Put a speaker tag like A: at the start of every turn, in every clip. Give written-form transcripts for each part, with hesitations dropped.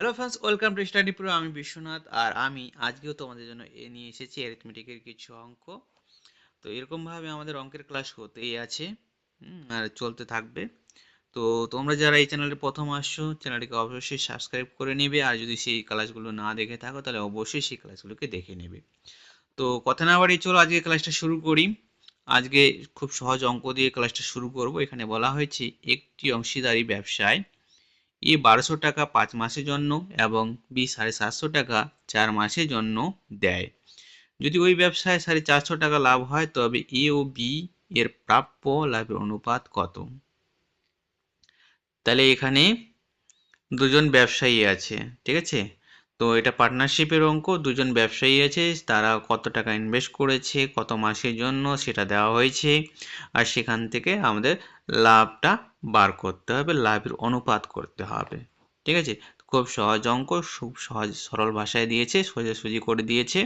A: Hello friends, welcome to study pro. আমি বিশ্বনাথ, আর আমি আজকেও তোমাদের জন্য নিয়ে এসেছি অ্যারিথমেটিকের কিছু অঙ্ক। তো এরকমভাবে আমাদের অঙ্কের ক্লাস হতেই আছে, আর চলতে থাকবে। তো তোমরা যারা এই চ্যানেলে প্রথম আসছো, চ্যানেলটিকে অবশ্যই সাবস্ক্রাইব করে নেবে, আর যদি সেই ক্লাসগুলো না দেখে থাকো তাহলে অবশ্যই সেই ক্লাসগুলোকে দেখে নেবে। তো কথা না বাড়িয়ে চলো আজকে ক্লাসটা শুরু করি। আজকে খুব সহজ অঙ্ক দিয়ে ক্লাসটা শুরু করব। এখানে বলা হয়েছে একটি অংশীদারি ব্যবসায় এ 1200 টাকা 5 মাসের জন্য এবং বি 750 টাকা 4 মাসের জন্য দেয়। যদি ওই ব্যবসায় 450 টাকা লাভ হয় তবে এ ও বি এর প্রাপ্য লাভের অনুপাত কত? তাহলে এখানে দুজন ব্যবসায়ী আছে, ঠিক আছে। তো এটা পার্টনারশিপের অঙ্ক। দুজন ব্যবসায়ী আছে, তারা কত টাকা ইনভেস্ট করেছে, কত মাসের জন্য সেটা দেওয়া হয়েছে, আর সেখান থেকে আমাদের লাভটা বার করতে হবে, লাভের অনুপাত করতে হবে, ঠিক আছে। খুব সহজ অঙ্ক, খুব সহজ সরল ভাষায় দিয়েছে, সোজাসুজি করে দিয়েছে।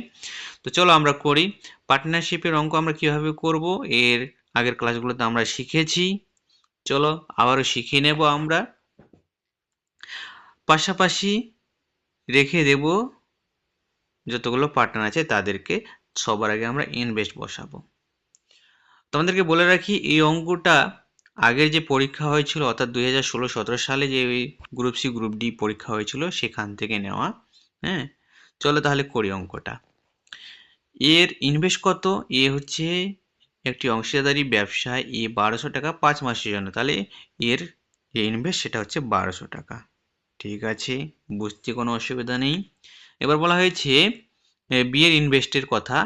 A: তো চলো আমরা করি। পার্টনারশিপের অঙ্ক আমরা কিভাবে করব এর আগের ক্লাসগুলোতে আমরা শিখেছি। চলো আবারও শিখিয়ে নেব আমরা। পাশাপাশি রেখে দেব যতগুলো পার্টনার আছে তাদেরকে। সবার আগে আমরা ইনভেস্ট বসাবো। তোমাদেরকে বলে রাখি, এই অঙ্কটা আগের যে পরীক্ষা হয়েছিল, অর্থাৎ 2016-17 সালে যে গ্রুপ সি গ্রুপ ডি পরীক্ষা হয়েছিল সেখান থেকে নেওয়া। হ্যাঁ, চলো তাহলে করি অঙ্কটা। এর ইনভেস্ট কত? এ হচ্ছে একটি অংশীদারি ব্যবসায় এ 1200 টাকা 5 মাসের জন্য, তাহলে এর যে ইনভেস্ট সেটা হচ্ছে 1200 টাকা। ঠিক আছে, বুঝতে কোনো অসুবিধা নেই। এবার বলা হয়েছে বি এর ইনভেস্টের কথা,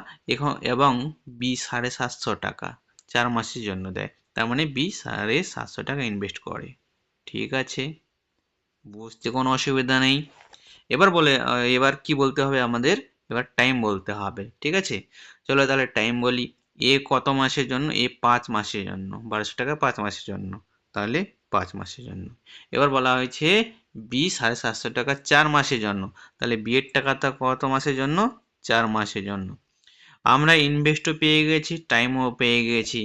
A: এবং বি 750 টাকা 4 মাসের জন্য দেয়, তার মানে বি 750 টাকা ইনভেস্ট করে। ঠিক আছে, বুঝতে কোনো অসুবিধা নেই। এবার কি বলতে হবে আমাদের? এবার টাইম বলতে হবে, ঠিক আছে। চলো তাহলে টাইম বলি। এ কত মাসের জন্য? এ 5 মাসের জন্য। 1200 টাকা 5 মাসের জন্য, তাহলে 5 মাসের জন্য। এবার বলা হয়েছে বি 750 টাকা 4 মাসের জন্য, তাহলে বি এর টাকাটা কত মাসের জন্য? 4 মাসের জন্য। আমরা ইনভেস্টও পেয়ে গেছি, টাইমও পেয়ে গেছি।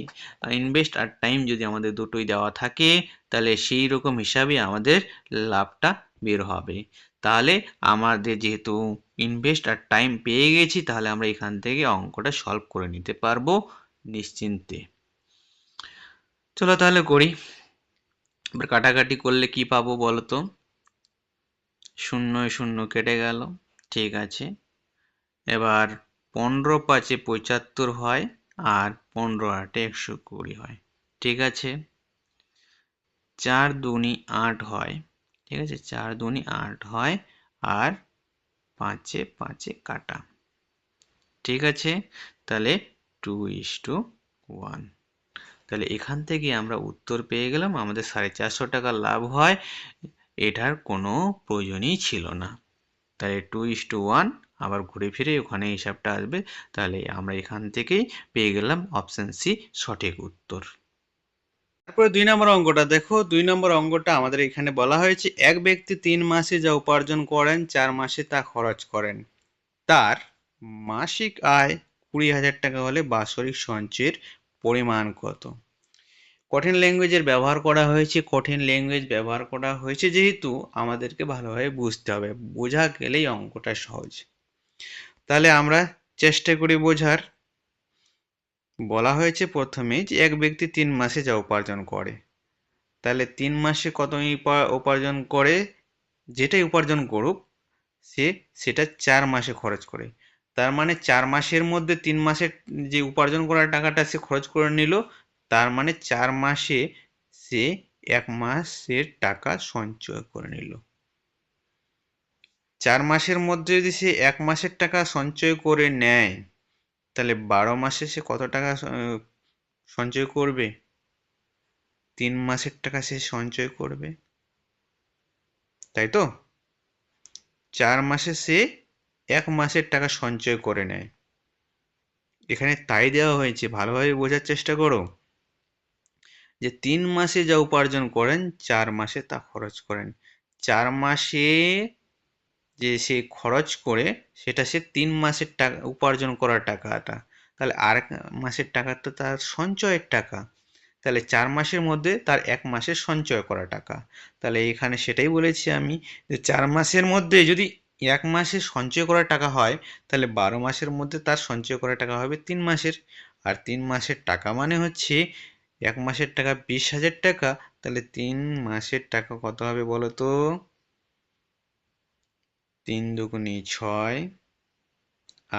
A: ইনভেস্ট আর টাইম যদি আমাদের দুটোই দেওয়া থাকে তাহলে সেই রকম হিসাবে আমাদের লাভটা বের হবে। তাহলে আমাদের যেহেতু ইনভেস্ট আর টাইম পেয়ে গেছি, তাহলে আমরা এখান থেকে অঙ্কটা সলভ করে নিতে পারবো নিশ্চিন্তে। চলো তাহলে করি। এবার কাটাকাটি করলে কি পাবো বলো তো? 0 0 কেটে গেল, ঠিক আছে। এবার 15 × 5 = 75 হয়, আর 15 × 8 = 120 হয়, ঠিক আছে। 4 2 8 হয়, ঠিক আছে, 4 2 8 হয়, আর 5 5 কাটা, ঠিক আছে। তাহলে 2:1। তাহলে এখান থেকে আমরা উত্তর পেয়ে গেলাম, আমাদের 450 টাকা লাভ হয়। এটার কোনো প্রয়োজনই ছিল না। তাহলে 2:1, আবার ঘুরে ফিরে ওখানে হিসাবটা আসবে। তাহলে আমরা এখান থেকেই পেয়ে গেলাম অপশন সি সঠিক উত্তর। তারপরে 2 নম্বর অঙ্কটা দেখো। 2 নম্বর অঙ্কটা আমাদের এখানে বলা হয়েছে এক ব্যক্তি 3 মাসে যা উপার্জন করেন 4 মাসে তা খরচ করেন। তার মাসিক আয় 20,000 টাকা হলে বাৎসরিক সঞ্চয়ের পরিমাণ কত? কঠিন ল্যাঙ্গুয়েজের ব্যবহার করা হয়েছে। কঠিন ল্যাঙ্গুয়েজ ব্যবহার করা হয়েছে যেহেতু আমাদেরকে ভালোভাবে বুঝতে হবে, বোঝা গেলেই অঙ্কটা সহজ। তাহলে আমরা চেষ্টা করি বোঝার। বলা হয়েছে প্রথমে যে এক ব্যক্তি 3 মাসে যা উপার্জন করে, তাহলে 3 মাসে কত উপার্জন করে? যেটাই উপার্জন করুক সেটা 4 মাসে খরচ করে। তার মানে 4 মাসের মধ্যে 3 মাসের যে উপার্জন করার টাকাটা সে খরচ করে নিল, তার মানে 4 মাসে সে 1 মাসের টাকা সঞ্চয় করে নিল। 4 মাসের মধ্যে যদি সে 1 মাসের টাকা সঞ্চয় করে নেয়, তাহলে 12 মাসে সে কত টাকা সঞ্চয় করবে? 3 মাসের টাকা সে সঞ্চয় করবে, তাই তো। 4 মাসে সে 1 মাসের টাকা সঞ্চয় করে নেয়। এখানে তাই দেওয়া হয়েছে, ভালোভাবে বোঝার চেষ্টা করো, যে 3 মাসে যা উপার্জন করেন 4 মাসে তা খরচ করেন। 4 মাসে যে সে খরচ করে সেটা সে 3 মাসের টাকা উপার্জন করার টাকাটা, তাহলে আর মাসের টাকা তো তার সঞ্চয়ের টাকা। তাহলে 4 মাসের মধ্যে তার 1 মাসের সঞ্চয় করা টাকা। তাহলে এখানে সেটাই বলেছি আমি যে 4 মাসের মধ্যে যদি 1 মাসে সঞ্চয় করা টাকা হয়, তাহলে 12 মাসের মধ্যে তার সঞ্চয় করা টাকা হবে 3 মাসের। আর 3 মাসের টাকা মানে হচ্ছে 1 মাসের টাকা 20,000 টাকা। তাহলে 3 মাসের টাকা কত হবে বলো তো? 3 দুগুণে 6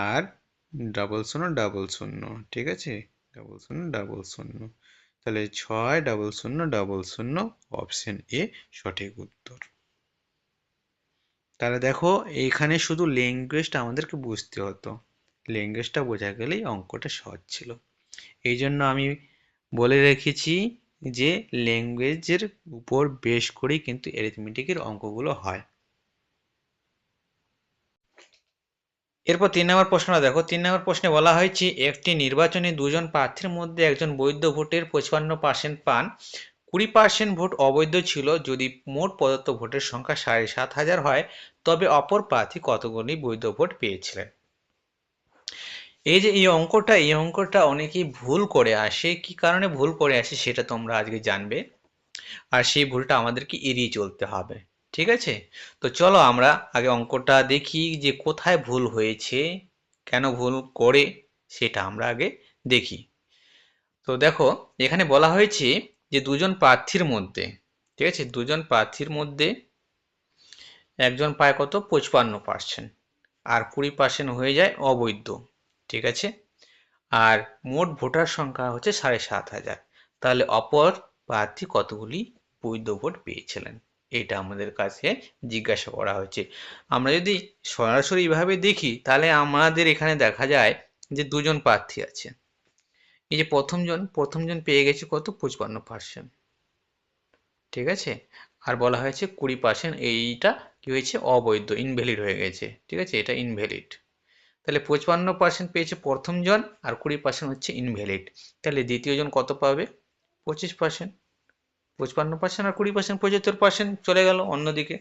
A: আর ডাবল শূন্য ডাবল শূন্য, ঠিক আছে, ডাবল শূন্য ডাবল শূন্য। তাহলে 6 ডাবল শূন্য ডাবল শূন্য, অপশন এ সঠিক উত্তর। তাহলে দেখো এইখানে শুধু ল্যাঙ্গুয়েজটা আমাদেরকে বুঝতে হতো, ল্যাঙ্গুয়েজটা বোঝা গেলেই অঙ্কটা সহজ ছিল। এই জন্য আমি বলে রেখেছি যে ল্যাঙ্গুয়েজের উপর বেশ করেই কিন্তু অ্যারিথমেটিকের অঙ্কগুলো হয়। এরপর 3 নম্বর প্রশ্নটা দেখো। 3 নম্বর প্রশ্নে বলা হয়েছে একটি নির্বাচনে দুজন প্রার্থীর মধ্যে একজন বৈধ ভোটের 55% পান, 20% ভোট অবৈধ ছিল। যদি মোট প্রদত্ত ভোটের সংখ্যা 7,500 হয়, তবে অপর প্রার্থী কতগুলি বৈধ ভোট পেয়েছিলেন? এই যে এই অঙ্কটা অনেকেই ভুল করে আসে। কি কারণে ভুল করে আসে সেটা তোমরা আজকে জানবে, আর সেই ভুলটা আমাদেরকে এড়িয়ে চলতে হবে। ঠিক আছে, তো চলো আমরা আগে অঙ্কটা দেখি যে কোথায় ভুল হয়েছে, কেন ভুল করে সেটা আমরা আগে দেখি। তো দেখো এখানে বলা হয়েছে যে দুজন প্রার্থীর মধ্যে, ঠিক আছে, দুজন প্রার্থীর মধ্যে একজন পায় কত 55%, আর 20% হয়ে যায় অবৈধ, ঠিক আছে, আর মোট ভোটার সংখ্যা হচ্ছে 7,500। তাহলে অপর প্রার্থী কতগুলি বৈধ ভোট পেয়েছিলেন, এটা আমাদের কাছে জিজ্ঞাসা করা হয়েছে। আমরা যদি সরাসরি এভাবে দেখি তাহলে আমাদের এখানে দেখা যায় যে দুজন প্রার্থী আছে। এই যে প্রথমজন পেয়ে গেছে কত 55%, ঠিক আছে, আর বলা হয়েছে 20% এইটা কি হয়েছে অবৈধ, ইনভ্যালিড হয়ে গেছে, ঠিক আছে, এটা ইনভ্যালিড। তাহলে 55% পেয়েছে প্রথমজন আর 20% হচ্ছে ইনভ্যালিড। তাহলে দ্বিতীয়জন কত পাবে 25%, 55% আর 20% 75% চলে গেল অন্যদিকে।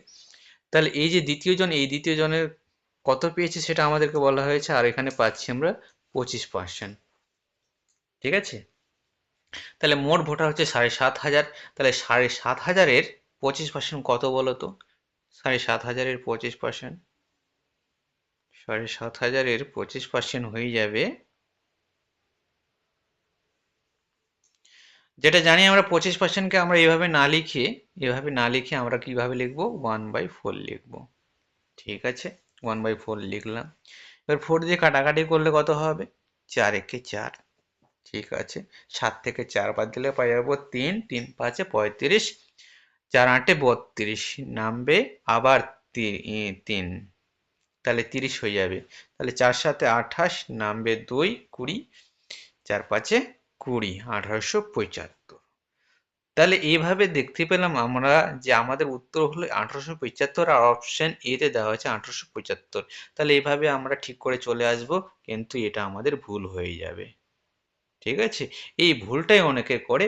A: তাহলে এই যে দ্বিতীয়জন, এই দ্বিতীয়জনের কত পেয়েছে সেটা আমাদেরকে বলা হয়েছে, আর এখানে পাচ্ছি আমরা 25%, ঠিক আছে। তাহলে মোট ভোটার হচ্ছে 7,500। তাহলে 7,500-এর 25% কত বলো তো? 7,500-এর 25%, 7,500-এর 25% হয়ে যাবে, যেটা জানি আমরা 25%কে আমরা এভাবে না লিখে আমরা কিভাবে লিখবো 1/4 লিখবো, ঠিক আছে, 1/4 লিখলাম। এবার 4 দিয়ে কাটাকাটি করলে কত হবে 4 একে 4, ঠিক আছে, 7 থেকে 4 বাদ দিলে পাই যাবো 3, 3 5 35, 4 8 32 নামবে আবার 3, তাহলে 30 হয়ে যাবে। তাহলে 4 7 28 নামবে 2 20, 4 5 20, 1875। তাহলে এইভাবে দেখতে পেলাম আমরা যে আমাদের উত্তর হলো 1875, আর অপশন এ তে দেওয়া হয়েছে 1875। তাহলে এইভাবে আমরা ঠিক করে চলে আসব, কিন্তু এটা আমাদের ভুল হয়ে যাবে, ঠিক আছে। এই ভুলটাই অনেকে করে,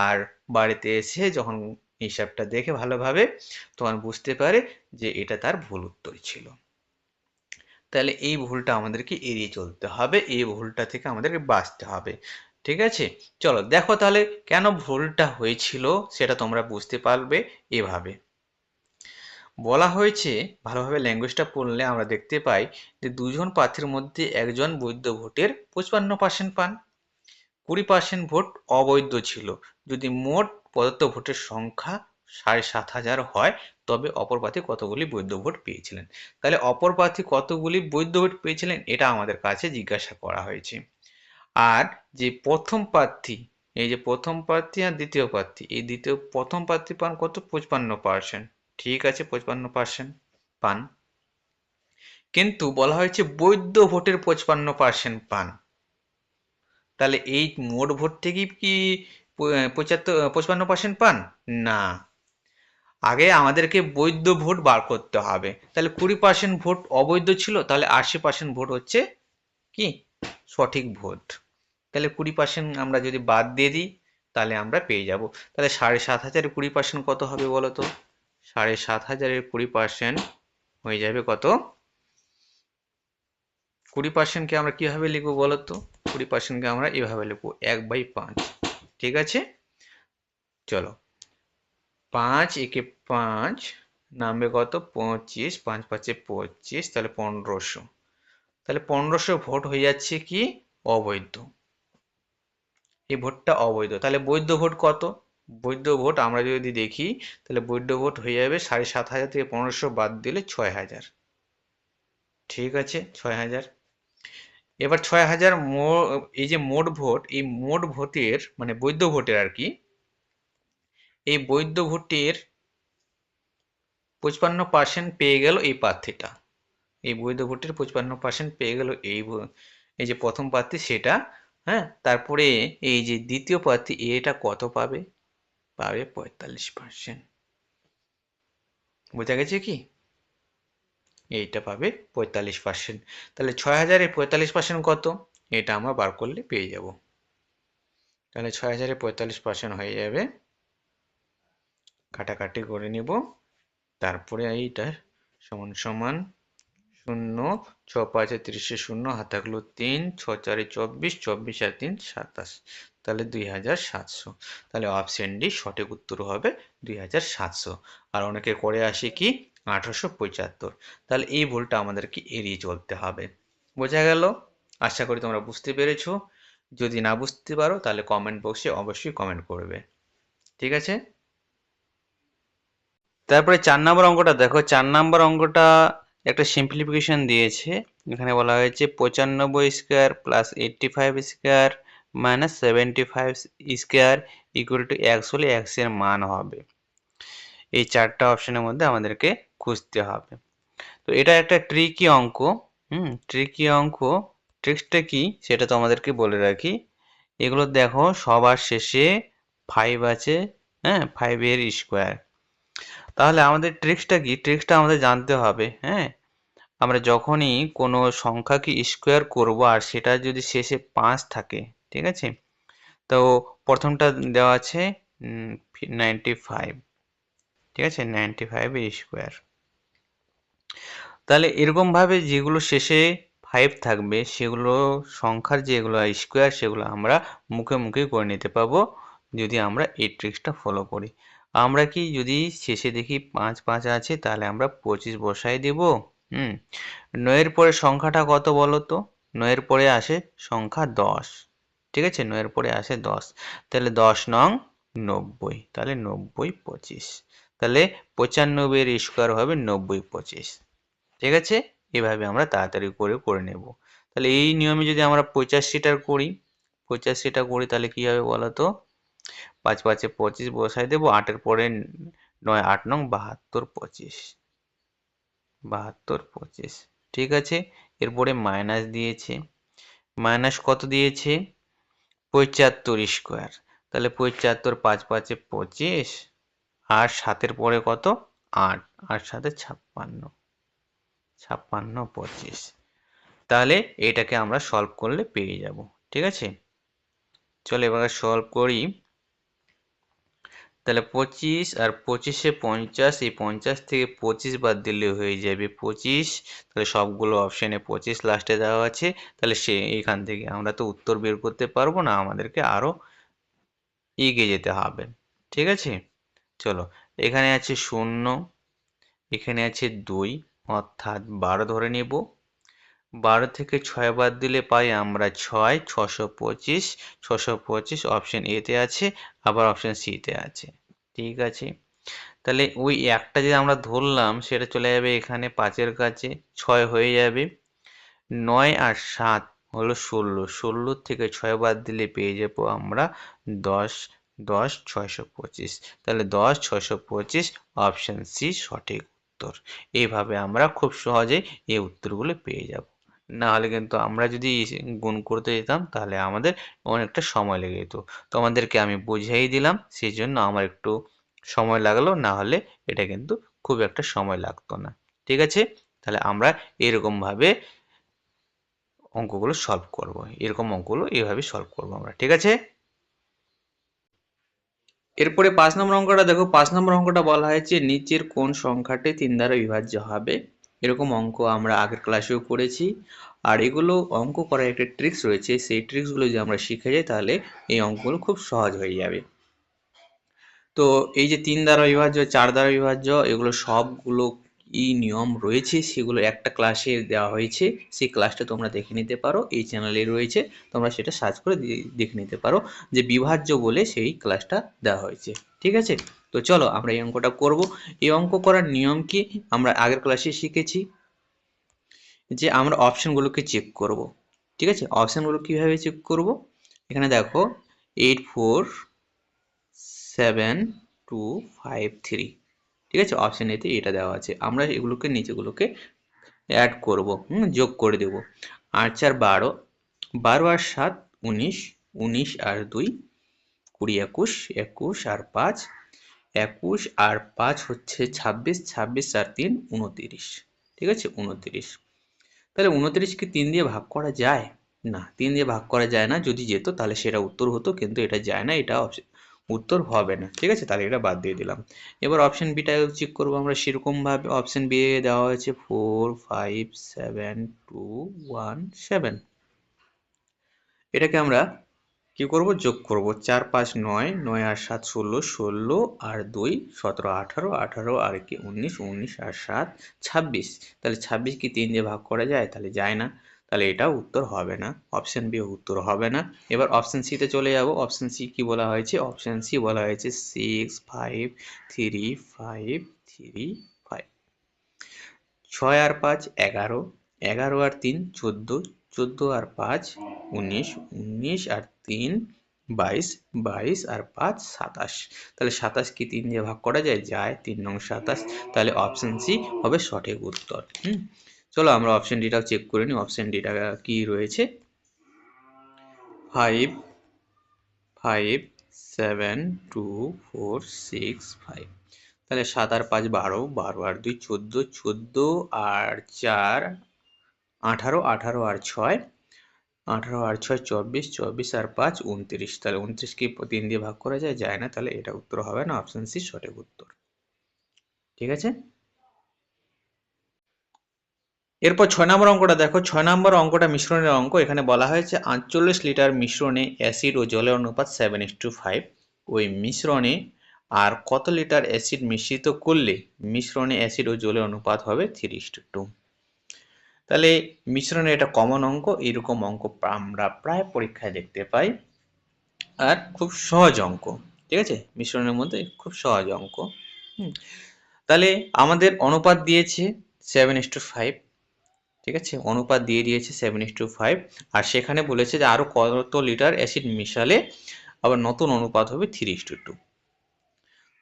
A: আর বাড়িতে এসে যখন হিসাবটা দেখে ভালোভাবে তখন বুঝতে পারে যে এটা তার ভুল উত্তর ছিল। তাহলে এই ভুলটা আমাদেরকে এড়িয়ে চলতে হবে, এই ভুলটা থেকে আমাদেরকে বাঁচতে হবে, ঠিক আছে। চলো দেখো তাহলে কেন ভুলটা হয়েছিল সেটা তোমরা বুঝতে পারবে। এভাবে বলা হয়েছে, ভালোভাবে ল্যাঙ্গুয়েজটা পড়লে আমরা দেখতে পাই যে দুজন প্রার্থীর মধ্যে একজন বৈধ ভোটের 55% পান, 20% ভোট অবৈধ ছিল। যদি মোট প্রদত্ত ভোটের সংখ্যা 7,500 হয়, তবে অপর প্রার্থী কতগুলি বৈধ ভোট পেয়েছিলেন। তাহলে অপর প্রার্থী কতগুলি বৈধ ভোট পেয়েছিলেন এটা আমাদের কাছে জিজ্ঞাসা করা হয়েছে। আর যে প্রথম প্রার্থী, এই যে প্রথম প্রার্থী আর দ্বিতীয় প্রার্থী, এই প্রথম প্রার্থী পান কত 55%, ঠিক আছে, 55% পান, কিন্তু বলা হয়েছে বৈধ ভোটের 55% পান। তাহলে এই মোট ভোট থেকেই কি 55% পান? না, আগে আমাদেরকে বৈধ ভোট বার করতে হবে। তাহলে 20% ভোট অবৈধ ছিল, তাহলে 80% ভোট হচ্ছে কি সঠিক ভোট। তাহলে 20% আমরা যদি বাদ দিয়ে দিই তাহলে আমরা পেয়ে যাব। তাহলে 7,500-এর 20% কত হবে বলো তো? 7,500-এর 20% হয়ে যাবে কত? 20%কে আমরা কিভাবে লিখবো বলো তো? 20%কে আমরা এভাবে লিখবো 1/5, ঠিক আছে। চলো 5 একে 5 নামবে কত 25, 5 5 25, তাহলে 1500। তাহলে 1500 ভোট হয়ে যাচ্ছে কি অবৈধ, এই ভোটটা অবৈধ। তাহলে বৈধ ভোট কত? বৈধ ভোট আমরা যদি দেখি তাহলে বৈধ ভোট হয়ে যাবে 7500 থেকে 1500 বাদ দিলে 6000। ঠিক আছে 6000। এবার 6000 এই যে মোট ভোট, এই মোট ভোটের মানে বৈধ ভোটের আর কি, এই বৈধ ভোটের 55% পেয়ে গেল এই প্রার্থীটা। এই বৈধ ভোটের 55% পেয়ে গেল এই যে প্রথম প্রার্থী সেটা। হ্যাঁ, তারপরে এই যে দ্বিতীয় প্রার্থী এটা কত পাবে? পাবে 45%। বোঝা গেছে কি? এইটা পাবে 45%। তাহলে 6000-এর 45% কত? এটা আমরা বার করলে পেয়ে যাব। তাহলে 6000-এর 45% হয়ে যাবে, কাটাকাটি করে নিব। তারপরে এইটা সমান সমান 0, 6 5 30 0, হাত থাকলো 3, 6 4 24, 24 আর 3 27, তাহলে 2700। তাহলে অপশন ডি সঠিক উত্তর হবে 2700। আর অনেকে করে আসে কি 1875। তাহলে এই ভুলটা আমাদেরকে এড়িয়ে চলতে হবে। বোঝা গেল? আশা করি তোমরা বুঝতে পেরেছো। যদি না বুঝতে পারো তাহলে কমেন্ট বক্সে অবশ্যই কমেন্ট করবে। ঠিক আছে? তারপরে 4 নম্বর অঙ্কটা দেখো। 4 নম্বর অঙ্কটা একটা সিম্পলিফিকেশন দিয়েছে। এখানে বলা হয়েছে 95 square plus 85 square minus 75 square equal to x হলে x এর মান হবে। এই চারটা অপশনের মধ্যে আমাদেরকে খুঁজতে হবে। তো এটা একটা ট্রিকি অঙ্ক। ট্রিকি অঙ্ক। ট্রিক্সটা কি সেটা তো আমাদেরকে বলে রাখি। এগুলো দেখো সবার শেষে 5 আছে। হ্যাঁ, 5 এর স্কোয়ার। তাহলে আমাদের ট্রিক্সটা কি? ট্রিক্সটা আমাদের জানতে হবে। হ্যাঁ, আমরা যখনই কোনো সংখ্যাকে স্কোয়ার করব আর সেটা যদি শেষে 5 থাকে, ঠিক আছে, তো প্রথমটা দেওয়া আছে 95, ঠিক আছে, 95 এর স্কোয়ার। তাহলে এরকমভাবে যেগুলো শেষে 5 থাকবে সেগুলো সংখ্যার যেগুলো স্কোয়ার সেগুলো আমরা মুখে মুখে করে নিতে পারবো যদি আমরা এই ট্রিক্সটা ফলো করি। আমরা কি যদি শেষে দেখি 5 5 আছে তাহলে আমরা 25 বসাই দেব। 9 পরে সংখ্যাটা কত বলো তো? 9 পরে আসে সংখ্যা 10, ঠিক আছে, 9 পরে আসে 10, তাহলে 10 নং 90, তাহলে 90 25, তাহলে 95 এর স্কোয়ার হবে 90 25। ঠিক আছে, এভাবে আমরা তাড়াতাড়ি করে নেব। তাহলে এই নিয়মে যদি আমরা 85টা করি, 85টা করি তাহলে কি হবে বলো তো? 5 5 25 বসাই দেবো। 8 পরে 9 8 নং 72 25, 72 25। ঠিক আছে, এরপরে মাইনাস দিয়েছে। মাইনাস কত দিয়েছে? 75 স্কোয়ার। তাহলে 75 5 5 25 আর 7 পরে কত? 8, 8 7 56, 56 25। তাহলে এটাকে আমরা সলভ করলে পেয়ে যাব। ঠিক আছে, চলো এবার সলভ করি। তাহলে 25 আর 25-এ 50, এই 50 থেকে 25 বাদ দিলে হয়ে যাবে 25। তাহলে সবগুলো অপশানে 25 লাস্টে দেওয়া আছে। তাহলে এইখান থেকে আমরা তো উত্তর বের করতে পারবো না, আমাদেরকে আরও এগিয়ে যেতে হবে। ঠিক আছে, চলো এখানে আছে 0, এখানে আছে 2, অর্থাৎ 12 ধরে নেব। 12 থেকে 6 বাদ দিলে পাই আমরা 6, 625, 625 অপশন এতে আছে, আবার অপশন সিতে আছে। ঠিক আছে, তাহলে ওই একটা যে আমরা ধরলাম সেটা চলে যাবে এখানে 5-এর কাছে, 6 হয়ে যাবে। 9 আর 7 হলো 16, 16 থেকে 6 বাদ দিলে পেয়ে যাবো আমরা 10, 10 625, তাহলে 10 625 অপশন সি সঠিক উত্তর। এইভাবে আমরা খুব সহজেই এই উত্তরগুলো পেয়ে যাব। না হলে কিন্তু আমরা যদি গুণ করতে যেতাম তাহলে আমাদের অনেকটা সময় লেগে যেত। তোমাদেরকে আমি বুঝিয়েই দিলাম, সেই জন্য আমার একটু সময় লাগলো, না হলে এটা কিন্তু খুব একটা সময় লাগতো না। ঠিক আছে, তাহলে আমরা এরকমভাবে অঙ্কগুলো সলভ করব, এরকম অঙ্কগুলো এইভাবে সলভ করব আমরা। ঠিক আছে, এরপরে 5 নম্বর অঙ্কটা দেখো। 5 নম্বর অঙ্কটা বলা হয়েছে নিচের কোন সংখ্যাটি 3 দ্বারা বিভাজ্য হবে। এরকম অঙ্ক আমরা আগের ক্লাসেও করেছি। আর এগুলো অঙ্ক করার একটা ট্রিক্স রয়েছে, সেই ট্রিক্সগুলো যদি আমরা শিখে যাই তাহলে এই অঙ্কগুলো খুব সহজ হয়ে যাবে। তো এই যে 3 দ্বারা বিভাজ্য, 4 দ্বারা বিভাজ্য, এগুলো সবগুলো কি নিয়ম রয়েছে সেগুলো একটা ক্লাসে দেওয়া হয়েছে। সেই ক্লাসটা তোমরা দেখে নিতে পারো, এই চ্যানেলে রয়েছে, তোমরা সেটা সার্চ করে দেখে নিতে পারো যে বিভাজ্য বলে সেই ক্লাসটা দেওয়া হয়েছে। ঠিক আছে, তো চলো আমরা এই অঙ্কটা করব। এই অঙ্ক করার নিয়ম কি আমরা আগের ক্লাসে শিখেছি, যে আমরা অপশনগুলোকে চেক করব। ঠিক আছে, অপশনগুলো কিভাবে চেক করব, এখানে দেখো 8 4 7 2 5 3। ঠিক আছে, অপশন এতে এটা দেওয়া আছে, আমরা এগুলোকে নিচেগুলোকে অ্যাড করব, যোগ করে দেব। 8 4 12, 12 আর 7 19, 19 আর 2 20, 21, 21 আর 5, 21 আর 5 হচ্ছে 26, 26 আর 3 29। ঠিক আছে, 29। তাহলে 29কে 3 দিয়ে ভাগ করা যায় না, 3 দিয়ে ভাগ করা যায় না, যদি যেত তাহলে সেটা উত্তর হতো, কিন্তু এটা যায় না, এটা উত্তর হবে না। ঠিক আছে, তাহলে এটা বাদ দিয়ে দিলাম। এবার অপশন বিটা চেক করবো আমরা সেরকম ভাবে। অপশন বি এ দেওয়া হয়েছে 4 5 7 2 1 7। এটাকে আমরা কি করব, যোগ করব। 4 5 9, 9 আর 7 16, 16 আর 2 17 18, 18 আর কি 19, 19 আর 7 26। তাহলে 26 কি 3 দিয়ে ভাগ করা যায়, তাহলে যায় না, তাহলে এটা উত্তর হবে না, অপশন বি উত্তর হবে না। এবার অপশন সি তে চলে যাব। অপশন সি কি বলা হয়েছে, অপশন সি বলা হয়েছে 6 5 3 5 3 5। 6 আর 5 11, 11 আর 3 14, 14 আর 5 19, 19 আর 3 22, 22 আর 5 27। তাহলে 27 কি 3 দিয়ে ভাগ করা যায়, যায়, 3 নং 27। তাহলে অপশন সি হবে সঠিক উত্তর। চলো আমরা অপশন ডিটাও চেক করে নিই। অপশন ডিটা কি রয়েছে, 5 5 7 2 4 6 5। তাহলে 7 আর 5 12, 12 আর 2 14, 14 আর 4 18, 18 আর 6 18 আর 6 24, 24 আর 5 29। তাহলে 29 কি 3 দিয়ে ভাগ করা যায়, যায় না, তাহলে এটা উত্তর হবে না, অপশন সি সঠিক উত্তর। ঠিক আছে, এরপর 6 নম্বর অঙ্কটা দেখো। 6 নম্বর অঙ্কটা মিশ্রণের অঙ্ক। এখানে বলা হয়েছে 48 লিটার মিশ্রণে অ্যাসিড ও জলের অনুপাত 7:5। ওই মিশ্রণে আর কত লিটার অ্যাসিড মিশ্রিত করলে মিশ্রণে অ্যাসিড ও জলের অনুপাত হবে 3:2। তাহলে মিশ্রণে এটা কমন অঙ্ক, এরকম অঙ্ক আমরা প্রায় পরীক্ষায় দেখতে পাই, আর খুব সহজ অঙ্ক। ঠিক আছে, মিশ্রণের মধ্যে খুব সহজ অঙ্ক। তাহলে আমাদের অনুপাত দিয়েছে 7:5। ঠিক আছে, অনুপাত দিয়ে দিয়েছে 7:5, আর সেখানে বলেছে যে আরো কত লিটার অ্যাসিড মিশালে আবার নতুন অনুপাত হবে 3:2।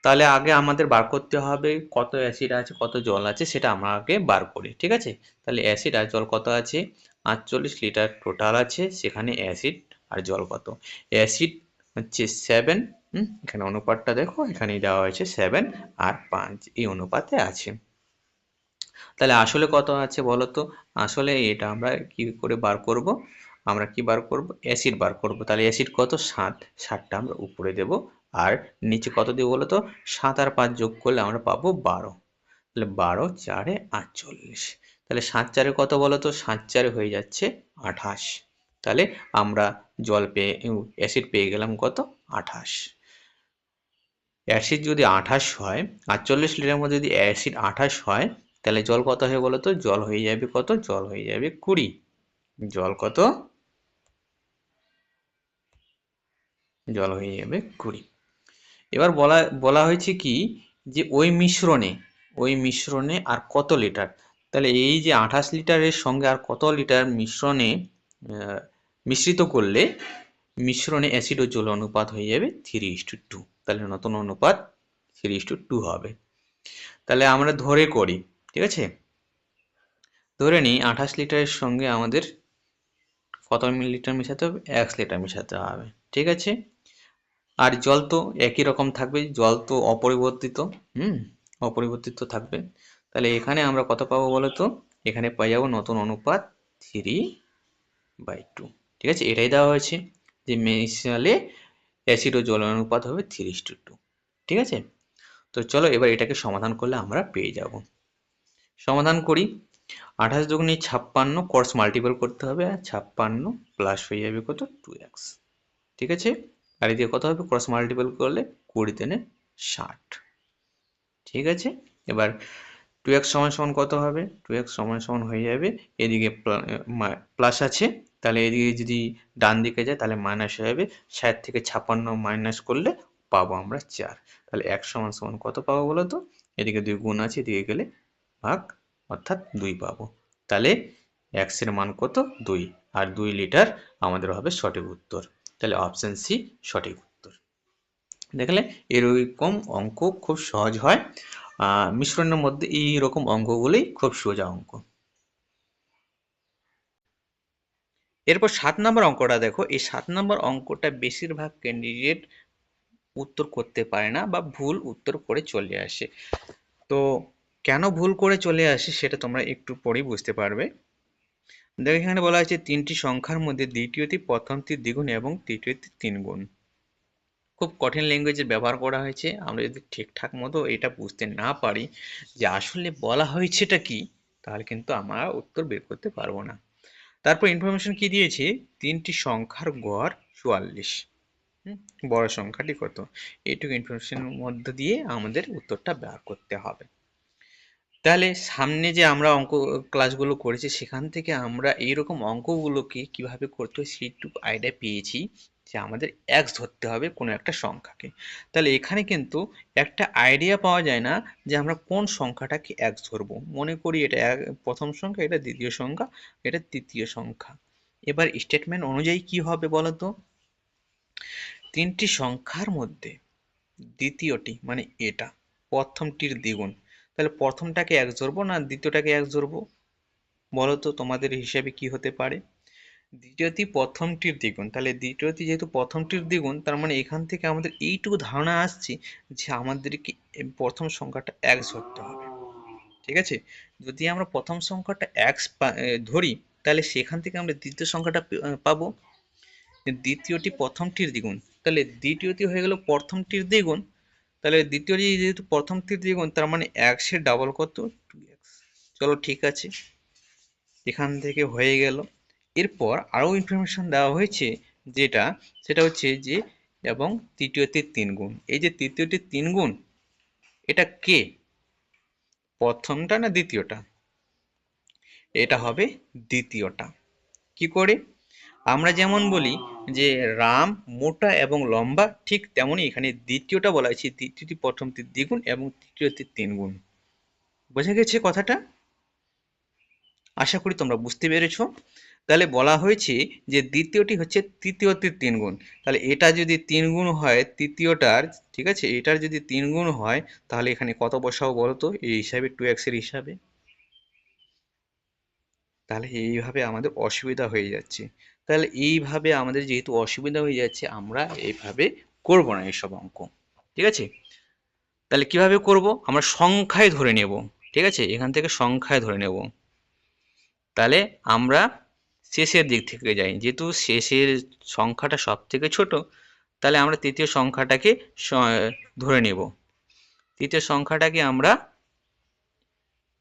A: তাহলে আগে আমাদের বার করতে হবে কত অ্যাসিড আছে কত জল আছে, সেটা আমরা আগে বার করি। ঠিক আছে, তাহলে অ্যাসিড আর জল কত আছে, 48 লিটার টোটাল আছে, সেখানে অ্যাসিড আর জল কত, অ্যাসিড হচ্ছে 7, এখানে অনুপাতটা দেখো, এখানেই দেওয়া হয়েছে 7 আর 5 এই অনুপাতে আছে। তাহলে আসলে কত আছে বলো তো, আসলে এটা আমরা কি করে বার করব, আমরা কি বার করব, অ্যাসিড বার করব। তাহলে অ্যাসিড কত, 7, 7টা আমরা উপরে দেব, আর নিচে কত দেব বলো তো, 7 আর 5 যোগ করলে আমরা পাবো 12। তাহলে 12 4 48। তাহলে 7 4 কত বলো তো, 7 4 হয়ে যাচ্ছে 28। তাহলে আমরা জল পেয়ে অ্যাসিড পেয়ে গেলাম কত, 28। অ্যাসিড যদি 28 হয়, 48 লিটারের মধ্যে যদি অ্যাসিড 28 হয়, তাহলে জল কত হবে বলো তো, জল হয়ে যাবে কত, জল হয়ে যাবে 20। জল কত, জল হয়ে যাবে 20। এবার বলা বলা হয়েছে কি, যে ওই মিশ্রণে আর কত লিটার। তাহলে এই যে 28 লিটারের সঙ্গে আর কত লিটার মিশ্রণে মিশ্রিত করলে মিশ্রণে অ্যাসিড ও জল অনুপাত হয়ে যাবে 3:2। তাহলে নতুন অনুপাত 3:2 হবে। তাহলে আমরা ধরে করি। ঠিক আছে, ধরে নিই 28 লিটারের সঙ্গে আমাদের কত মিলিলিটার মেশাতে হবে, 1 লিটার মেশাতে হবে। ঠিক আছে, আর জল তো একই রকম থাকবে, জল তো অপরিবর্তিত, অপরিবর্তিত থাকবে। তাহলে এখানে আমরা কত পাবো বলো তো, এখানে পাই যাবো নতুন অনুপাত 3/2। ঠিক আছে, এটাই দেওয়া হয়েছে যে মেশালে অ্যাসিড ও জলের অনুপাত হবে 3:2। ঠিক আছে, তো চলো এবার এটাকে সমাধান করলে আমরা পেয়ে যাব। সমাধান করি। 28 দুগুণে 56, ক্রস মাল্টিপল করতে হবে, আর 56 প্লাস হয়ে যাবে কত, 2x। ঠিক আছে, আর এদিকে কত হবে, ক্রস মাল্টিপল করলে 20 × 60। ঠিক আছে, এবার 2x সমান সমান কত হবে? 2x সমান সমান হয়ে যাবে, এদিকে প্লাস আছে, তাহলে এদিকে যদি ডান দিকে যায় তাহলে মাইনাস হয়ে যাবে। 60 থেকে 56 মাইনাস করলে পাবো আমরা 4। তাহলে 1 সমান সমান কত পাবো বলো তো? এদিকে 2 গুণ আছে, এদিকে গেলে ভাগ, অর্থাৎ 2 পাবো। তাহলে x এর মান কত? 2, আর 2 লিটার আমাদের হবে সঠিক উত্তর। তাহলে অপশন সি সঠিক উত্তর। দেখলে এরকম অঙ্ক খুব সহজ হয়, মিশ্রণের মধ্যে এইরকম অঙ্কগুলোই খুব সোজা অঙ্ক। এরপর 7 নম্বর অঙ্কটা দেখো। এই 7 নম্বর অঙ্কটা বেশিরভাগ ক্যান্ডিডেট উত্তর করতে পারে না বা ভুল উত্তর করে চলে আসে। তো কেন ভুল করে চলে আসে সেটা তোমরা একটু পরেই বুঝতে পারবে। দেখো এখানে বলা হয়েছে 3টি সংখ্যার মধ্যে দ্বিতীয়টি প্রথমটির দ্বিগুণ এবং তৃতীয়টি 3 গুণ। খুব কঠিন ল্যাঙ্গুয়েজের ব্যবহার করা হয়েছে। আমরা যদি ঠিকঠাক মতো এটা বুঝতে না পারি যে আসলে বলা হয়েছেটা কি, তাহলে কিন্তু আমরা উত্তর বের করতে পারবো না। তারপর ইনফরমেশন কি দিয়েছে? 3টি সংখ্যার গড় 44। বড় সংখ্যাটি কত? এইটুকু ইনফরমেশনের মধ্যে দিয়ে আমাদের উত্তরটা বের করতে হবে। তাহলে সামনে যে আমরা অঙ্ক ক্লাসগুলো করেছি সেখান থেকে আমরা এইরকম অঙ্কগুলোকে কিভাবে করতে হয় সেইটুকু আইডিয়া পেয়েছি যে আমাদের এক্স ধরতে হবে কোনো একটা সংখ্যাকে। তাহলে এখানে কিন্তু একটা আইডিয়া পাওয়া যায় না যে আমরা কোন সংখ্যাটাকে এক্স ধরবো। মনে করি এটা প্রথম সংখ্যা, এটা দ্বিতীয় সংখ্যা, এটা তৃতীয় সংখ্যা। এবার স্টেটমেন্ট অনুযায়ী কি হবে বলো তো? 3টি সংখ্যার মধ্যে দ্বিতীয়টি মানে এটা প্রথমটির দ্বিগুণ। তাহলে প্রথমটাকে এক্স ধরবো না দ্বিতীয়টাকে এক্স ধরবো? বলো তো তোমাদের হিসাবে কি হতে পারে? দ্বিতীয়টি প্রথমটির দ্বিগুণ, তাহলে দ্বিতীয়টি যেহেতু প্রথমটির দ্বিগুণ, তার মানে এখান থেকে আমাদের এইটুকু ধারণা আসছে যে আমাদেরকে প্রথম সংখ্যাটা এক্স ধরতে হবে। ঠিক আছে, যদি আমরা প্রথম সংখ্যাটা এক্স ধরি তাহলে সেখান থেকে আমরা দ্বিতীয় সংখ্যাটা পাবো। দ্বিতীয়টি প্রথমটির দ্বিগুণ, তাহলে দ্বিতীয়টি হয়ে গেল প্রথমটির দ্বিগুণ। তাহলে দ্বিতীয়টি যেহেতু প্রথমটির দ্বিগুণ, তার মানে এক্স এর ডাবল কত? 2x। চলো ঠিক আছে, এখান থেকে হয়ে গেল। এরপর আরও ইনফরমেশন দেওয়া হয়েছে, সেটা হচ্ছে যে এবং তৃতীয়টির 3 গুণ। এই যে তৃতীয়টির 3 গুণ, এটা কে? প্রথমটা না দ্বিতীয়টা? এটা হবে দ্বিতীয়টা। কি করে? আমরা যেমন বলি যে রাম মোটা এবং লম্বা, ঠিক তেমনই এখানে দ্বিতীয়টা বলা হয়েছে দ্বিতীয়টি প্রথমটির দ্বিগুণ এবং তৃতীয়টির 3 গুণ। বোঝা গেছে কথাটা? আশা করি তোমরা বুঝতে পেরেছো। তাহলে বলা হয়েছে যে দ্বিতীয়টি হচ্ছে তৃতীয়টির 3 গুণ। তাহলে এটা যদি 3 গুণ হয় তৃতীয়টার, ঠিক আছে, এটার যদি 3 গুণ হয় তাহলে এখানে কত বসাবো বলো তো এই হিসাবে? 2x এর হিসাবে। তাহলে এইভাবে আমাদের অসুবিধা হয়ে যাচ্ছে। তাহলে এইভাবে আমাদের যেহেতু অসুবিধা হয়ে যাচ্ছে, আমরা এইভাবে করব না এইসব অঙ্ক। ঠিক আছে, তাহলে কিভাবে করব? আমরা সংখ্যায় ধরে নেব। ঠিক আছে, এখান থেকে সংখ্যায় ধরে নেব। তাহলে আমরা শেষের দিক থেকে যাই, যেহেতু শেষের সংখ্যাটা সব থেকে ছোট, তাহলে আমরা তৃতীয় সংখ্যাটাকে ধরে নেব। তৃতীয় সংখ্যাটাকে আমরা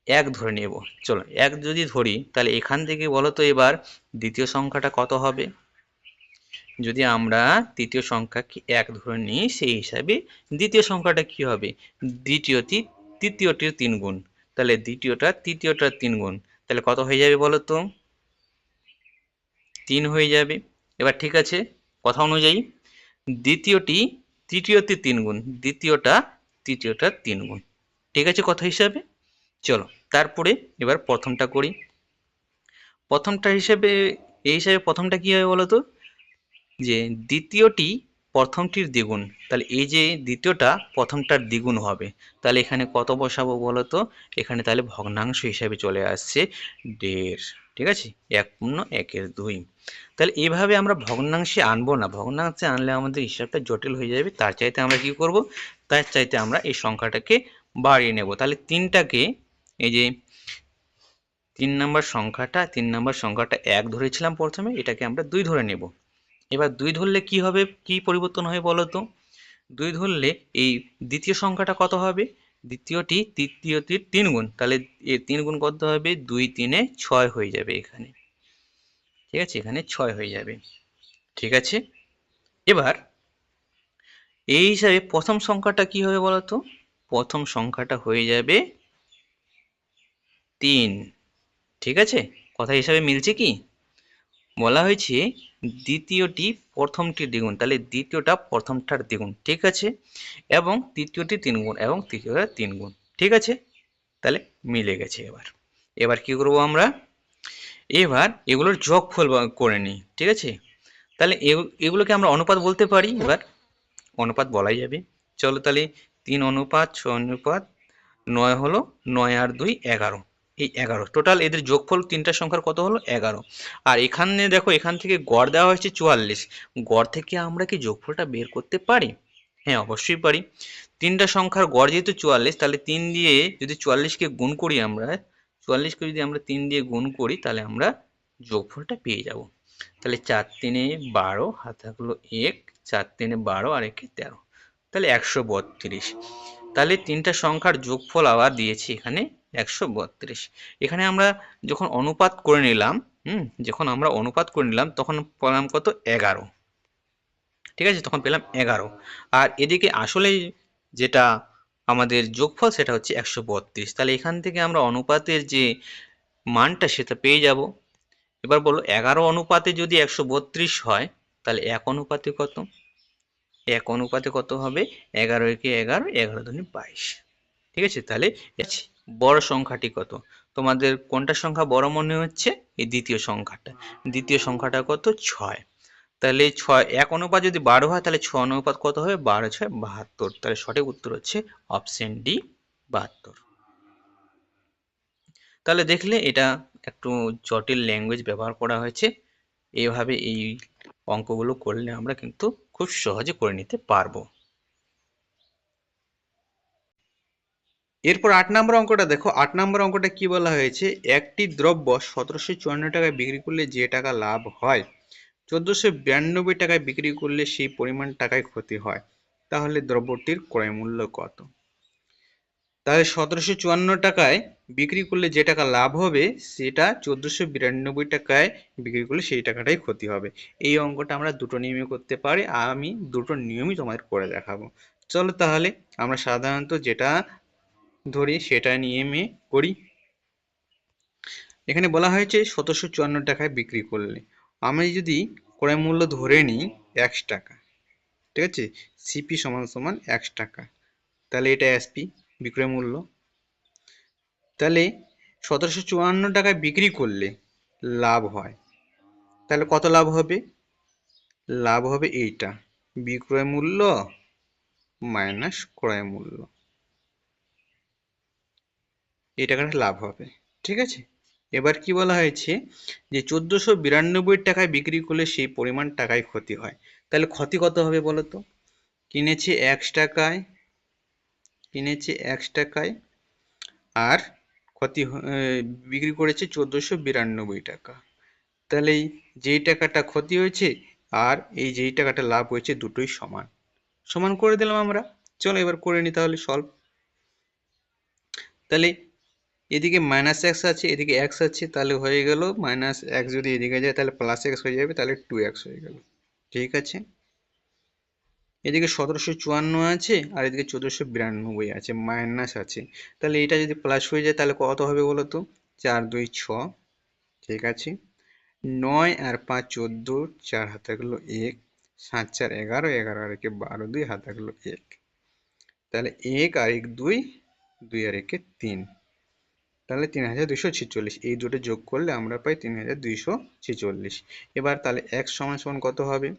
A: 1 ধরে নেব। চলো 1 যদি ধরি তাহলে এখান থেকে বলো তো এবার দ্বিতীয় সংখ্যাটা কত হবে? যদি আমরা তৃতীয় সংখ্যাকে 1 ধরে নিই সেই হিসাবে দ্বিতীয় সংখ্যাটা কি হবে? তৃতীয়টির 3 গুণ। তাহলে দ্বিতীয়টা তৃতীয়টার 3 গুণ, তাহলে কত হয়ে যাবে বলো তো? 3 হয়ে যাবে। এবার ঠিক আছে, কথা অনুযায়ী দ্বিতীয়টি তৃতীয়টির 3 গুণ, দ্বিতীয়টা তৃতীয়টার 3 গুণ। ঠিক আছে কথা হিসাবে? চলো তারপরে এবার প্রথমটা করি। প্রথমটা হিসেবে এই হিসাবে প্রথমটা কি হবে বলো তো? যে দ্বিতীয়টি প্রথমটির দ্বিগুণ, তাহলে এই যে দ্বিতীয়টা প্রথমটার দ্বিগুণ হবে। তাহলে এখানে কত বসাবো বলো তো? এখানে তাহলে ভগ্নাংশ হিসাবে চলে আসছে 1.5। ঠিক আছে, 1 পূর্ণ 1-এর 2। তাহলে এইভাবে আমরা ভগ্নাংশে আনবো না, ভগ্নাংশে আনলে আমাদের হিসাবটা জটিল হয়ে যাবে। তার চাইতে আমরা কি করব? তার চাইতে আমরা এই সংখ্যাটাকে বাড়িয়ে নেব। তাহলে 3টাকে, এই যে 3 নম্বর সংখ্যাটা 1 ধরেছিলাম প্রথমে, এটাকে আমরা 2 ধরে নেব। এবার 2 ধরলে কি হবে? কি পরিবর্তন হয় বলো তো? 2 ধরলে এই দ্বিতীয় সংখ্যাটা কত হবে? দ্বিতীয়টি তৃতীয়টির 3 গুণ, তাহলে এর 3 গুণ কত হবে? 2 3-এ 6 হয়ে যাবে এখানে। ঠিক আছে, এখানে 6 হয়ে যাবে। ঠিক আছে, এবার এই হিসাবে প্রথম সংখ্যাটা কি হবে বলতো? প্রথম সংখ্যাটা হয়ে যাবে 3। ঠিক আছে, কথা হিসাবে মিলছে কি? বলা হয়েছে দ্বিতীয়টি প্রথমটির দ্বিগুণ, তাহলে দ্বিতীয়টা প্রথমটার দ্বিগুণ। ঠিক আছে, এবং তৃতীয়টি 3 গুণ এবং তৃতীয়টা 3 গুণ। ঠিক আছে, তাহলে মিলে গেছে। এবার এবার কি করব আমরা? এবার এগুলোর যোগফল করে নিই। ঠিক আছে, তাহলে এগুলোকে আমরা অনুপাত বলতে পারি। এবার অনুপাত বলাই যাবে। চলো তাহলে 3 অনুপাত 6 অনুপাত 9 হলো, 9 আর 2 11। এই 11 টোটাল এদের যোগফল তিনটা সংখ্যার কত হলো? 11। আর এখানে দেখো, এখান থেকে গড় দেওয়া হয়েছে 44। গড় থেকে আমরা কি যোগফলটা বের করতে পারি? হ্যাঁ, অবশ্যই পারি। তিনটা সংখ্যার গড় যেহেতু 44, তাহলে 3 দিয়ে যদি 44কে গুণ করি আমরা, 44কে যদি আমরা 3 দিয়ে গুণ করি, তাহলে আমরা যোগফলটা পেয়ে যাব। তাহলে 4 3 12, হাতে থাকলো 1, 4 3 12 আর 1 13, তাহলে 132। তাহলে তিনটা সংখ্যার যোগফল আবার দিয়েছি এখানে 132। এখানে আমরা যখন অনুপাত করে নিলাম, যখন আমরা অনুপাত করে নিলাম তখন পেলাম কত? 11। ঠিক আছে, তখন পেলাম 11। আর এদিকে আসলে যেটা আমাদের যোগফল সেটা হচ্ছে 132। তাহলে এখান থেকে আমরা অনুপাতের যে মানটা সেটা পেয়ে যাব। এবার বলো, 11 অনুপাতে যদি 132 হয়, তাহলে 1 অনুপাতে কত? 1 অনুপাতে কত হবে? 11 একে 11, 11 দুগুণে 22। ঠিক আছে, তাহলে বড় সংখ্যাটি কত? তোমাদের কোনটা সংখ্যা বড় মনে হচ্ছে? এই দ্বিতীয় সংখ্যাটা। দ্বিতীয় সংখ্যাটা কত? 6। তাহলে 6 1 অনুপাত যদি 12 হয়, তাহলে 6 অনুপাত কত হবে? 12 6 72। তাহলে সঠিক উত্তর হচ্ছে অপশন ডি, 72। তাহলে দেখলে এটা একটু জটিল ল্যাঙ্গুয়েজ ব্যবহার করা হয়েছে। এইভাবে এই অঙ্কগুলো করলে আমরা কিন্তু খুব সহজে করে নিতে পারবো। এরপর 8 নম্বর অঙ্কটা দেখো। 8 নম্বর অঙ্কটা কি বলা হয়েছে? একটি দ্রব্য 1754 টাকায় বিক্রি করলে যে টাকা লাভ হয়, 1492 টাকায় বিক্রি করলে সেই পরিমাণ টাকায় ক্ষতি হয়, তাহলে দ্রব্যটির ক্রয় মূল্য কত? তাহলে 1754 টাকায় বিক্রি করলে যে টাকা লাভ হবে, সেটা 1492 টাকায় বিক্রি করলে সেই টাকাটাই ক্ষতি হবে। এই অঙ্কটা আমরা দুটো নিয়মে করতে পারি, আর আমি দুটো নিয়মই তোমাদের করে দেখাবো। চলো তাহলে আমরা সাধারণত যেটা ধরি সেটা নিয়মে করি। এখানে বলা হয়েছে 1754 টাকায় বিক্রি করলে, আমি যদি ক্রয় মূল্য ধরে নিই 1 টাকা, ঠিক আছে, সিপি সমান সমান 1 টাকা, তাহলে এটা এসপি বিক্রয় মূল্য। তাহলে 1754 টাকায় বিক্রি করলে লাভ হয়, তাহলে কত লাভ হবে? লাভ হবে এইটা, বিক্রয় মূল্য মাইনাস ক্রয় মূল্য, এই টাকাটা লাভ হবে। ঠিক আছে, এবার কি বলা হয়েছে যে 1492 টাকায় বিক্রি করলে সেই পরিমাণ টাকায় ক্ষতি হয়, তাহলে ক্ষতি কত হবে বলো তো? কিনেছে 1 টাকায়, কিনেছে 1 টাকায়, আর ক্ষতি বিক্রি করেছে 1492 টাকা। তাহলে এই যেই টাকাটা ক্ষতি হয়েছে আর এই যেই টাকাটা লাভ হয়েছে, দুটোই সমান। সমান করে দিলাম আমরা। চলো এবার করে নিই তাহলে সলভ। তাহলে এদিকে মাইনাস এক্স আছে, এদিকে এক্স আছে, তাহলে হয়ে গেল মাইনাস এক্স যদি এদিকে যায় তাহলে প্লাস এক্স হয়ে যাবে, তাহলে 2x হয়ে গেল। ঠিক আছে, এদিকে 1754 আছে আর এদিকে 1492 আছে, মাইনাস আছে, তাহলে এটা যদি প্লাস হয়ে যায় তাহলে কত হবে বলো তো? 4 2 6। ঠিক আছে, 9 আর 5 14, 4 হাতে গেলো 1, 7 4 11, 11 আর 1 12, 2 হাতে গেলো 1, তাহলে 1 আর 1 2, 2 আর 1 3, তাহলে 3246। এই দুটো যোগ করলে আমরা পাই 3246। এবার তাহলে x সমান সমান কত হবে?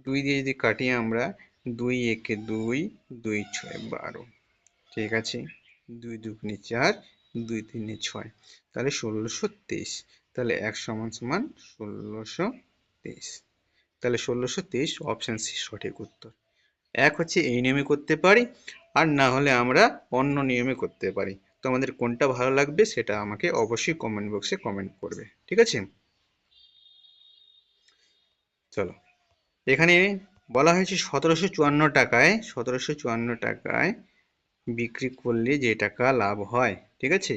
A: 2 দিয়ে যদি কাটি আমরা, 2 একে 2, 2 6 12। ঠিক আছে, 2 দুগুণে 4, 2 তিনে 6, তাহলে 1623। তাহলে x সমান সমান 1623। তাহলে 1623 অপশন সি সঠিক উত্তর। এক হচ্ছে এই নিয়মে করতে পারি, আর না হলে আমরা অন্য নিয়মে করতে পারি। তোমাদের কোনটা ভালো লাগবে সেটা আমাকে অবশ্যই কমেন্ট বক্সে কমেন্ট করবে। ঠিক আছে, চলো এখানে বলা হয়েছে 1754 টাকায় বিক্রি করলে যে টাকা লাভ হয়, ঠিক আছে,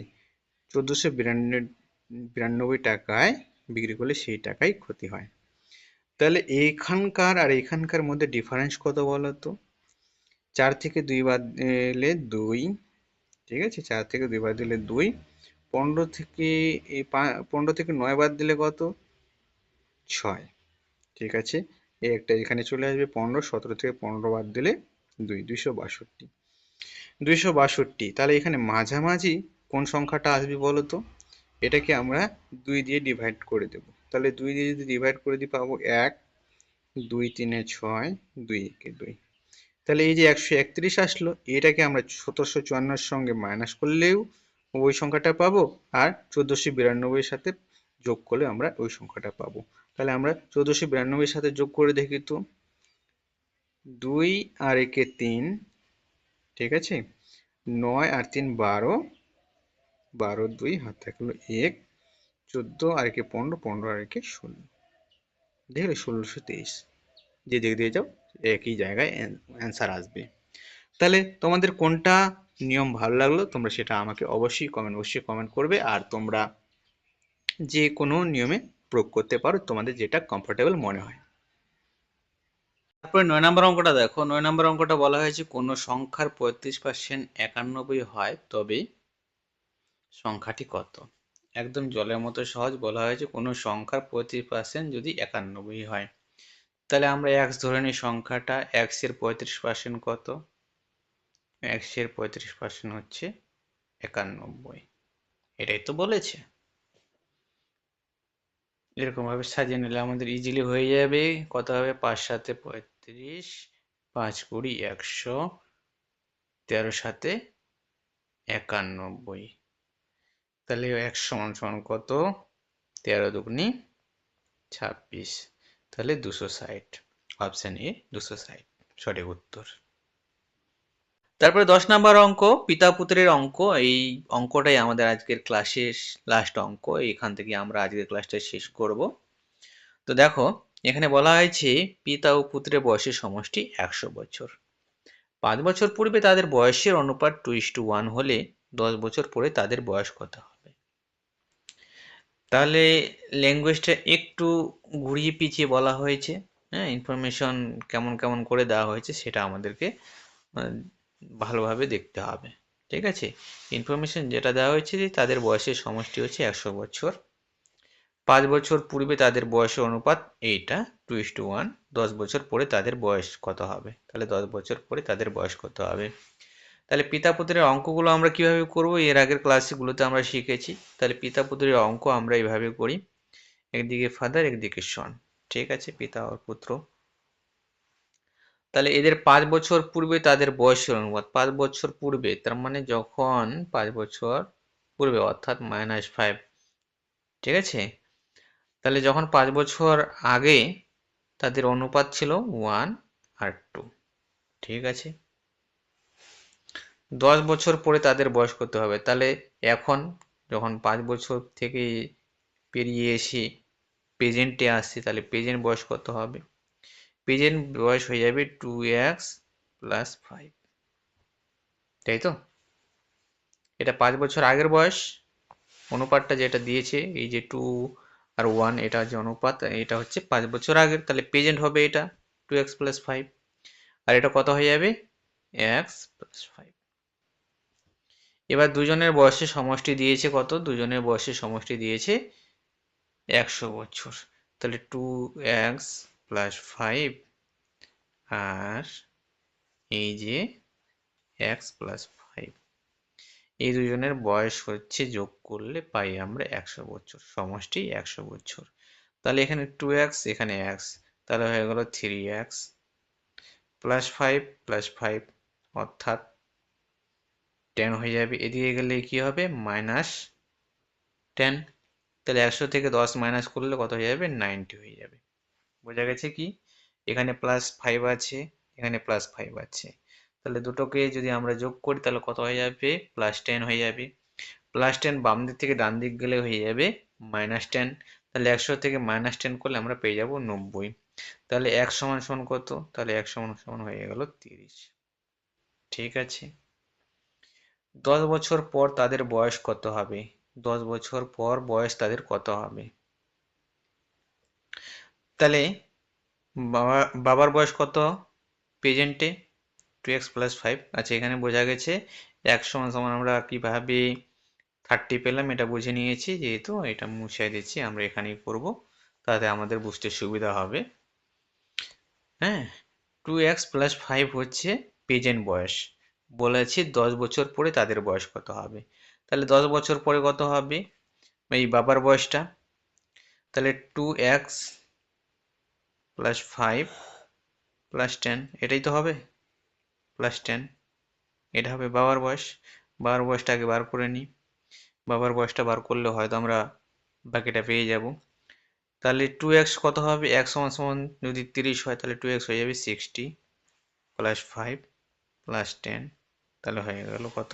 A: 1492 টাকায় বিক্রি করলে সেই টাকাই ক্ষতি হয়। তাহলে এইখানকার আর এইখানকার মধ্যে ডিফারেন্স কত বলো তো? 4 থেকে 2 বাদ দিলে 2, ঠিক আছে, 4 থেকে 2 বাদ দিলে 2, 15 থেকে 15 থেকে 9 বাদ দিলে কত? 6, ঠিক আছে। এই একটা এখানে চলে আসবে 15, 17 থেকে 15 বাদ দিলে 2, 262, 262। তাহলে এখানে মাঝামাঝি কোন সংখ্যাটা আসবে বলো তো? এটাকে আমরা 2 দিয়ে ডিভাইড করে দেব। তাহলে 2 দিয়ে যদি ডিভাইড করে দিই পাবো 1, 2 3 6, 2 1 2। তাহলে এই যে 131 আসলো, এটাকে আমরা 1754 এর সঙ্গে মাইনাস করলেও ওই সংখ্যাটা পাবো, আর 1492 এর সাথে যোগ করলে আমরা ওই সংখ্যাটা পাবো। তাহলে আমরা 1492 এর সাথে যোগ করে দেখি তো। 2 আর 1 3, ঠিক আছে, 9 আর 3 12, 12 2 হাত থাকলো 1, 14 আর 1 15, 15 আর 1 16, দেখলে 1623। যে দিক দিয়ে যাও একই জায়গায় অ্যান্সার আসবে। তাহলে তোমাদের কোনটা নিয়ম ভালো লাগলো তোমরা সেটা আমাকে অবশ্যই কমেন্ট করবে, আর তোমরা যে কোনো নিয়মে প্রয়োগ করতে পারো তোমাদের যেটা কমফোর্টেবল মনে হয়। তারপরে 9 নম্বর অঙ্কটা দেখো। 9 নম্বর অঙ্কটা বলা হয়েছে কোনো সংখ্যার 35% 91 হয় তবে সংখ্যাটি কত? একদম জলের মতো সহজ। বলা হয়েছে কোনো সংখ্যার 35% যদি 91 হয়, তাহলে আমরা x ধরে নিই। সংখ্যাটা x এর 35% কত? x এর 35% হচ্ছে 91, এটাই তো বলেছে। এরকম ভাবে সাজিয়ে নিলে আমাদের ইজিলি হয়ে যাবে। কত হবে? 5 সাথে 35, 5 কুড়ি 100, 13 সাথে 91। তাহলে x সমান সমান কত? 13 দুগুনি 26, তাহলে 260। অপশন এ 260 সঠিক উত্তর। তারপরে 10 নম্বর অঙ্ক, পিতা পুত্রের অঙ্ক। এই অঙ্কটাই আমাদের আজকের ক্লাসের লাস্ট অঙ্ক। এখান থেকে আমরা আজকের ক্লাসটা শেষ করব। তো দেখো, এখানে বলা হয়েছে পিতা ও পুত্রের বয়সের সমষ্টি 100 বছর। 5 বছর পূর্বে তাদের বয়সের অনুপাত 2:1 হলে 10 বছর পরে তাদের বয়স কত হবে? তাহলে ল্যাঙ্গুয়েজটা একটু ঘুরিয়ে পিছিয়ে বলা হয়েছে। হ্যাঁ, ইনফরমেশন কেমন কেমন করে দেওয়া হয়েছে সেটা আমাদেরকে ভালোভাবে দেখতে হবে। ঠিক আছে, ইনফরমেশন যেটা দেওয়া হয়েছে যে তাদের বয়সের সমষ্টি হচ্ছে 100 বছর। 5 বছর পূর্বে তাদের বয়সের অনুপাত এইটা 2:1, 10 বছর পরে তাদের বয়স কত হবে? তাহলে 10 বছর পরে তাদের বয়স কত হবে? তাহলে পিতা পুত্রের অঙ্কগুলো আমরা কিভাবে করব এর আগের ক্লাসগুলোতে আমরা শিখেছি। তাহলে পিতা পুত্রের অঙ্ক আমরা এইভাবে করি, একদিকে ফাদার একদিকে সন। ঠিক আছে, পিতা আর পুত্র। তাহলে এদের 5 বছর পূর্বে তাদের বয়সের অনুপাত, 5 বছর পূর্বে তার মানে যখন 5 বছর পূর্বে অর্থাৎ -5, ঠিক আছে। তাহলে যখন 5 বছর আগে তাদের অনুপাত ছিল 1 আর 2, ঠিক আছে। 10 বছর পরে তাদের বয়স কত হবে? তাহলে এখন যখন 5 বছর থেকে পেরিয়ে এসে প্রেজেন্টে আসছে, তাহলে প্রেজেন্ট বয়স কত হবে? প্রেজেন্ট বয়স হয়ে যাবে 2x + 5, তাই তো। এটা 5 বছর আগের বয়স, অনুপাতটা যেটা দিয়েছে এই যে 2 আর 1, এটা যে অনুপাত, এটা হচ্ছে 5 বছর আগের। তাহলে প্রেজেন্ট হবে এটা 2x + 5, আর এটা কত হয়ে যাবে? x + 5। এবার দুজনের বয়সের সমষ্টি দিয়েছে কত? দুজনের বয়সের সমষ্টি দিয়েছে 100 বছর। তাহলে 2x + 5 আর এই যে x + 5, এই দুজনের বয়স হচ্ছে যোগ করলে পাই আমরা 100 বছর, সমষ্টি 100 বছর। তাহলে এখানে 2x, এখানে x, তাহলে হয়ে গেল 3x + 5 + 5 অর্থাৎ 10 হয়ে যাবে। এদিকে গেলে কি হবে? -10। তাহলে 100 থেকে 10 মাইনাস করলে কত হয়ে যাবে? 90 হয়ে যাবে। বোঝা গেছে কি? এখানে +5 আছে, এখানে +5 আছে, তাহলে দুটোকে যদি আমরা যোগ করি তাহলে কত হয়ে যাবে? +10 হয়ে যাবে। +10 বাম দিক থেকে ডান দিক গেলে হয়ে যাবে -10। তাহলে 100 থেকে -10 করলে আমরা পেয়ে যাব 90। তাহলে x সমান সমান কত? তাহলে x সমান সমান হয়ে গেল 30। ঠিক আছে, 10 বছর পর তাদের বয়স কত হবে? 10 বছর পর বয়স তাদের কত হবে? তাহলে বাবার বয়স কত প্রেজেন্টে? 2x plus 5। আচ্ছা, এখানে বোঝা গেছে x সমান সমান আমরা কিভাবে 30 পেলাম এটা বুঝে নিয়েছি, যেহেতু এটা মুছে দিচ্ছি, আমরা এখানেই করব, তাতে আমাদের বুঝতে সুবিধা হবে। হ্যাঁ, 2x প্লাস 5 হচ্ছে প্রেজেন্ট বয়স, বলেছি 10 বছর পরে তাদের বয়স কত হবে। তাহলে 10 বছর পরে কত হবে এই বাবার বয়সটা, তাহলে 2x প্লাস 5 প্লাস 10, এটাই তো হবে, প্লাস 10, এটা হবে বাবার বয়স। বাবার বয়সটা আগে বার করে নিই, বাবার বয়সটা বার করলে হয়তো আমরা বাকিটা পেয়ে যাব। তাহলে 2x কত হবে, x সমান সমান যদি 30 হয় তাহলে 2x হয়ে যাবে 60 প্লাস 5 প্লাস 10, তাহলে হয়ে গেল কত,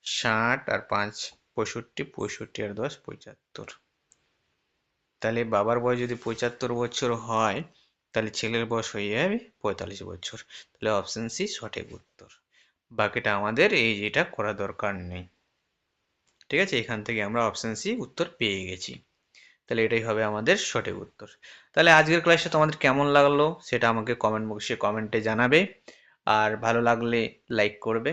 A: 60 আর 5 65, 65 আর 10 75। তাহলে বাবার বয়স যদি 75 বছর হয় তাহলে ছেলের বয়স হয়ে যাবে 45 বছর। তাহলে অপশন সি সঠিক উত্তর। বাকিটা আমাদের এই যেটা করা দরকার নেই। ঠিক আছে, এখান থেকে আমরা অপশন সি উত্তর পেয়ে গেছি। তাহলে এটাই হবে আমাদের সঠিক উত্তর। তাহলে আজকের ক্লাসটা তোমাদের কেমন লাগলো সেটা আমাকে কমেন্ট বক্সে কমেন্টে জানাবে, আর ভালো লাগলে লাইক করবে।